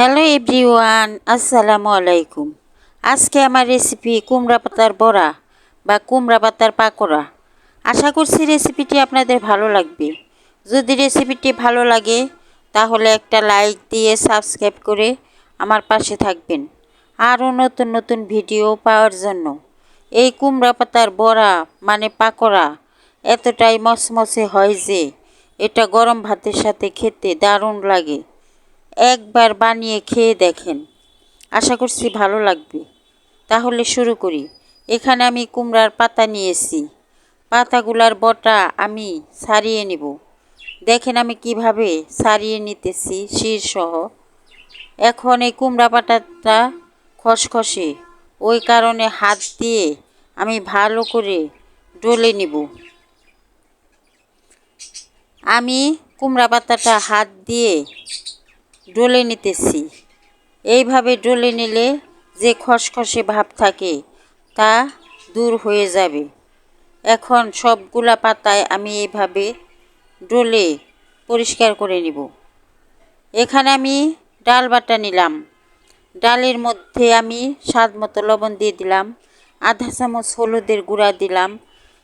Hello everyone, আসসালামু আলাইকুম। আজকে আমার রেসিপি কুমড়া পাতার বড়া বা কুমড়া পাতার পাকোড়া। আশা করছি রেসিপিটি আপনাদের ভালো লাগবে। যদি রেসিপিটি ভালো লাগে তাহলে একটা লাইক দিয়ে সাবস্ক্রাইব করে আমার পাশে থাকবেন আরও নতুন নতুন ভিডিও পাওয়ার জন্য। এই কুমড়া পাতার বড়া মানে পাকোড়া এতটাই মচমচে হয় যে এটা গরম ভাতের সাথে খেতে দারুণ লাগে। একবার বানিয়ে খেয়ে দেখেন, আশা করছি ভালো লাগবে। তাহলে শুরু করি। এখানে আমি কুমড়ার পাতা নিয়েছি। পাতাগুলার বটা আমি ছাড়িয়ে নেব। দেখেন আমি কিভাবে ছাড়িয়ে নিতেছি শিরসহ। এখন এই কুমড়া পাতাটা খসখসে, ওই কারণে হাত দিয়ে আমি ভালো করে ডলে নেব। আমি কুমড়া পাতাটা হাত দিয়ে ডলে নিতেছি। এইভাবে ডলে নিলে যে খসখসে ভাব থাকে তা দূর হয়ে যাবে। এখন সবগুলা পাতায় আমি এইভাবে ডলে পরিষ্কার করে নিব। এখানে আমি ডাল বাটা নিলাম। ডালের মধ্যে আমি স্বাদ মতো লবণ দিয়ে দিলাম, আধা চামচ হলুদের গুঁড়া দিলাম,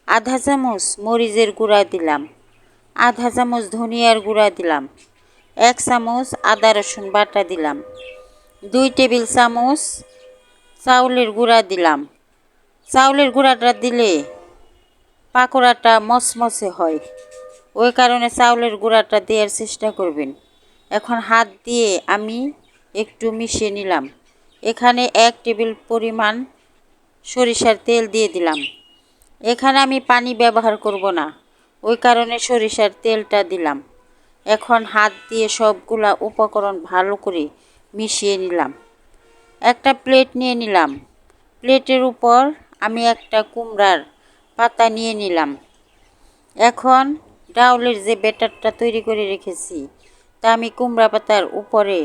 আধা চামচ মরিচের গুঁড়া দিলাম, আধা চামচ ধনিয়ার গুঁড়া দিলাম, 1 চামচ আদা রসুন বাটা দিলাম, 2 টেবিল চামচ চাউলের গুঁড়া দিলাম। চাউলের গুঁড়াটা দিলে পাকোড়াটা মচমচে হয়, ওই কারণে চাউলের গুঁড়াটা দেওয়ার চেষ্টা করবেন। এখন হাত দিয়ে আমি একটু মিশিয়ে নিলাম। এখানে 1 টেবিল পরিমাণ সরিষার তেল দিয়ে দিলাম। এখানে আমি পানি ব্যবহার করব না, ওই কারণে সরিষার তেলটা দিলাম। এখন হাত দিয়ে সবগুলা উপকরণ ভালো করে মিশিয়ে নিলাম। একটা প্লেট নিয়ে নিলাম। প্লেটের উপর আমি একটা কুমড়ার পাতা নিয়ে নিলাম। এখন ডাউলের যে ব্যাটারটা তৈরি করে রেখেছি তা আমি কুমড়া পাতার উপরে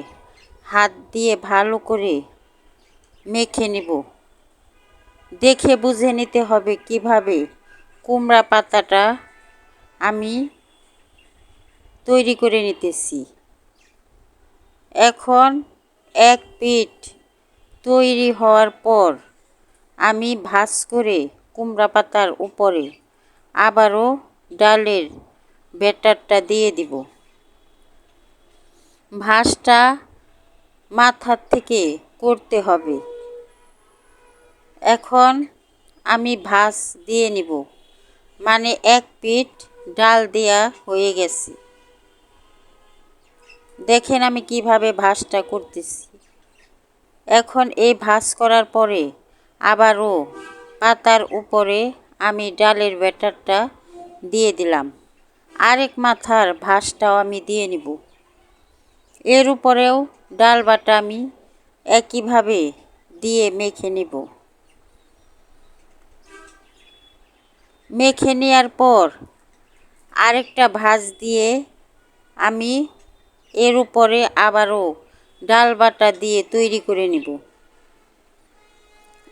হাত দিয়ে ভালো করে মেখে নেব। দেখে বুঝে নিতে হবে কিভাবে কুমড়া পাতাটা আমি তৈরি করে নিতেছি। এখন এক পিঠ তৈরি হওয়ার পর আমি ভাঁজ করে কুমড়া পাতার উপরে আবারও ডালের ব্যাটারটা দিয়ে দিব। ভাঁজটা মাথার থেকে করতে হবে। এখন আমি ভাঁজ দিয়ে নিব, মানে এক পিঠ ডাল দেয়া হয়ে গেছে। দেখেন আমি কিভাবে ভাঁজটা করতেছি। এখন এই ভাঁজ করার পরে আবারও পাতার উপরে আমি ডালের ব্যাটারটা দিয়ে দিলাম। আরেক মাথার ভাঁজটাও আমি দিয়ে নিব। এর উপরেও ডাল বাটা আমি একইভাবে দিয়ে মেখে নিব। মেখে নেওয়ার পর আরেকটা ভাঁজ দিয়ে আমি এর উপরে আবারও ডাল বাটা দিয়ে তৈরি করে নিব।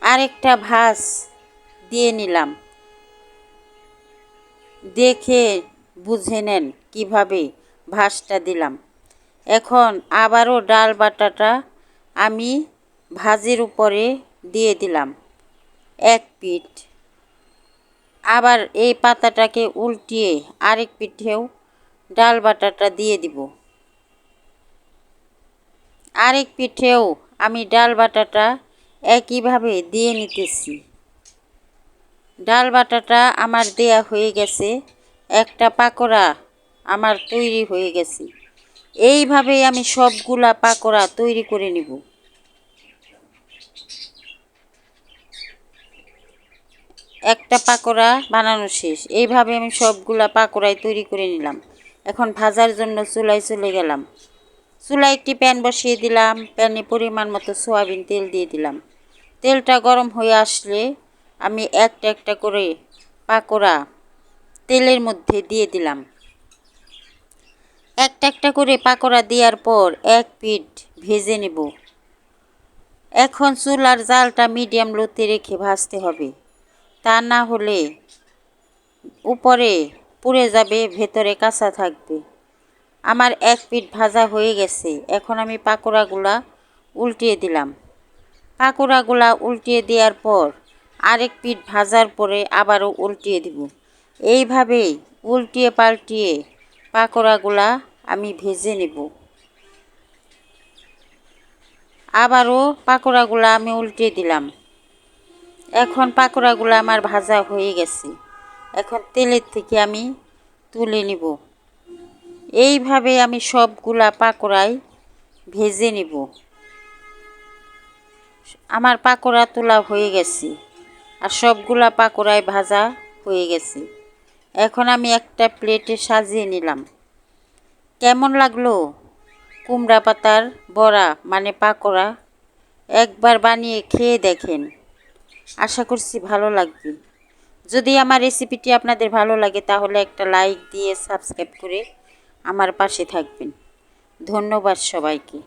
আরেকটা ভাঁজ দিয়ে নিলাম। দেখে বুঝে নেন কিভাবে ভাঁজটা দিলাম। এখন আবারও ডাল বাটাটা আমি ভাঁজের উপরে দিয়ে দিলাম এক পিঠ। আবার এই পাতাটাকে উল্টিয়ে আরেক পিঠেও ডাল বাটাটা দিয়ে দিব। আরেক পিঠেও আমি ডাল বাটাটা একইভাবে দিয়ে নিতেছি। ডাল বাটাটা আমার দেয়া হয়ে গেছে। একটা পাকোড়া আমার তৈরি হয়ে গেছে। এইভাবেই আমি সবগুলা পাকোড়া তৈরি করে নিব। একটা পাকোড়া বানানো শেষ। এইভাবে আমি সবগুলা পাকোড়াই তৈরি করে নিলাম। এখন ভাজার জন্য চুলায় চলে গেলাম। চুলায় একটি প্যান বসিয়ে দিলাম। প্যানে পরিমাণ মতো সয়াবিন তেল দিয়ে দিলাম। তেলটা গরম হয়ে আসলে আমি একটা একটা করে পাকোড়া তেলের মধ্যে দিয়ে দিলাম। একটা একটা করে পাকোড়া দেওয়ার পর এক পিঠ ভেজে নেব। এখন চুলার জালটা মিডিয়াম লোতে রেখে ভাজতে হবে, তা না হলে উপরে পুড়ে যাবে, ভেতরে কাঁচা থাকবে। আমার এক পিঠ ভাজা হয়ে গেছে। এখন আমি পাকোড়াগুলা উল্টিয়ে দিলাম। পাকোড়াগুলা উল্টিয়ে দেওয়ার পর আরেক পিঠ ভাজার পরে আবারও উল্টিয়ে দিব। এইভাবেই উল্টিয়ে পাল্টিয়ে পাকোড়াগুলা আমি ভেজে নেব। আবারও পাকোড়াগুলা আমি উল্টিয়ে দিলাম। এখন পাকোড়াগুলো আমার ভাজা হয়ে গেছে। এখন তেলের থেকে আমি তুলে নিব। এইভাবে আমি সবগুলা পাকোড়াই ভেজে নিব। আমার পাকোড়া তোলা হয়ে গেছে আর সবগুলা পাকোড়াই ভাজা হয়ে গেছে। এখন আমি একটা প্লেটে সাজিয়ে নিলাম। কেমন লাগলো কুমড়া পাতার বড়া মানে পাকোড়া? একবার বানিয়ে খেয়ে দেখেন, আশা করছি ভালো লাগবে। যদি আমার রেসিপিটি আপনাদের ভালো লাগে তাহলে একটা লাইক দিয়ে সাবস্ক্রাইব করে আমার পাশে থাকবেন। ধন্যবাদ সবাইকে।